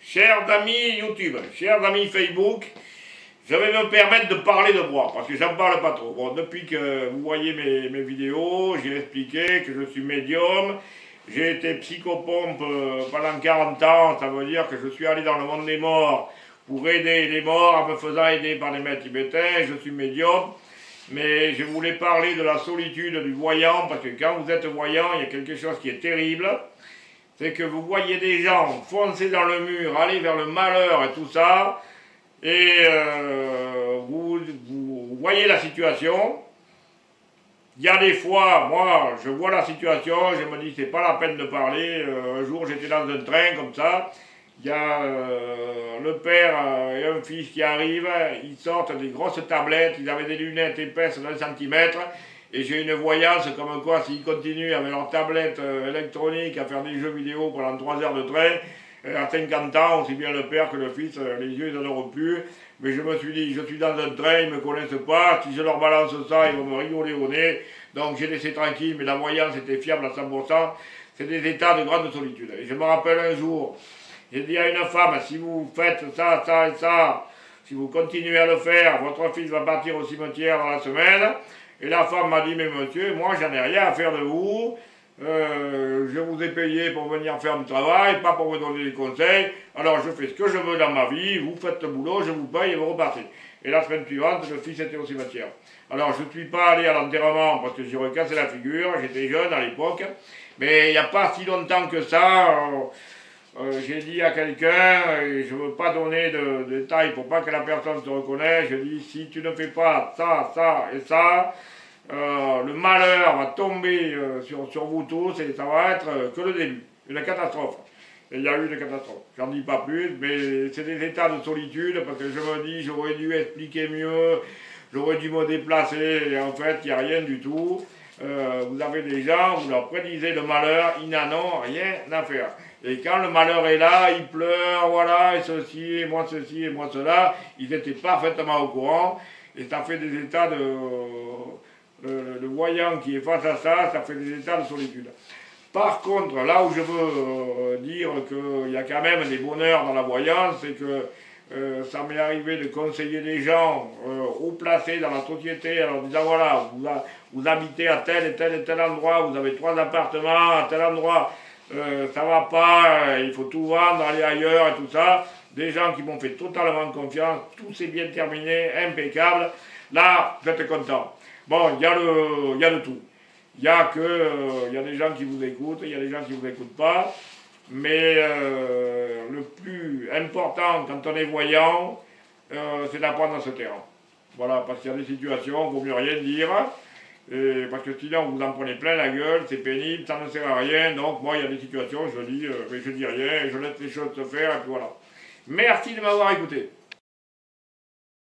Chers amis YouTube, chers amis Facebook, je vais me permettre de parler de moi, parce que j'en parle pas trop. Bon, depuis que vous voyez mes vidéos, j'ai expliqué que je suis médium, j'ai été psychopompe pendant 40 ans, ça veut dire que je suis allé dans le monde des morts pour aider les morts en me faisant aider par les maîtres tibétains, je suis médium. Mais je voulais parler de la solitude du voyant, parce que quand vous êtes voyant, il y a quelque chose qui est terrible. C'est que vous voyez des gens foncer dans le mur, aller vers le malheur et tout ça, et vous voyez la situation. Il y a des fois, moi, je vois la situation, je me dis, c'est pas la peine de parler. Un jour, j'étais dans un train comme ça, il y a le père et un fils qui arrivent, ils sortent des grosses tablettes, ils avaient des lunettes épaisses d'1 centimètre, et j'ai une voyance comme quoi s'ils continuent avec leur tablette électronique à faire des jeux vidéo pendant 3 heures de train, à 50 ans, aussi bien le père que le fils, les yeux ils en auront plus. Mais je me suis dit, je suis dans un train, ils ne me connaissent pas, si je leur balance ça, ils vont me rigoler au nez. Donc j'ai laissé tranquille, mais la voyance était fiable à 100%. C'est des états de grande solitude. Et je me rappelle un jour, j'ai dit à une femme, si vous faites ça, ça et ça, si vous continuez à le faire, votre fils va partir au cimetière dans la semaine. Et la femme m'a dit, mais monsieur, moi j'en ai rien à faire de vous, je vous ai payé pour venir faire du travail, pas pour vous donner des conseils, alors je fais ce que je veux dans ma vie, vous faites le boulot, je vous paye et vous repartez. Et la semaine suivante, le fils était au cimetière. Alors je ne suis pas allé à l'enterrement parce que j'aurais cassé la figure, j'étais jeune à l'époque, mais il n'y a pas si longtemps que ça, j'ai dit à quelqu'un, et je ne veux pas donner de détails pour pas que la personne se reconnaisse, je dis si tu ne fais pas ça, ça et ça, le malheur va tomber sur vous tous et ça va être que le début, une catastrophe. Et il y a eu une catastrophe. J'en dis pas plus, mais c'est des états de solitude parce que je me dis j'aurais dû expliquer mieux, j'aurais dû me déplacer et en fait il n'y a rien du tout. Vous avez des gens, vous leur prédisez le malheur, ils n'en ont rien à faire. Et quand le malheur est là, ils pleurent, voilà, et ceci, et moi cela, ils étaient parfaitement au courant, et ça fait des états le voyant qui est face à ça, ça fait des états de solitude. Par contre, là où je veux dire qu'il y a quand même des bonheurs dans la voyance, c'est que ça m'est arrivé de conseiller des gens haut placés dans la société, en leur disant voilà, vous habitez à tel et tel endroit, vous avez 3 appartements à tel endroit, ça va pas, il faut tout vendre, aller ailleurs et tout ça. Des gens qui m'ont fait totalement confiance, tout s'est bien terminé, impeccable. Là, vous êtes content. Bon, il y a de tout. Il y a des gens qui vous écoutent, il y a des gens qui ne vous écoutent pas. Mais le plus important quand on est voyant, c'est d'apprendre à se taire. Voilà, parce qu'il y a des situations, il ne vaut mieux rien dire. Parce que sinon vous en prenez plein la gueule, c'est pénible, ça ne sert à rien. Donc moi il y a des situations, je dis, mais je dis rien, et je laisse les choses se faire, et puis voilà. Merci de m'avoir écouté.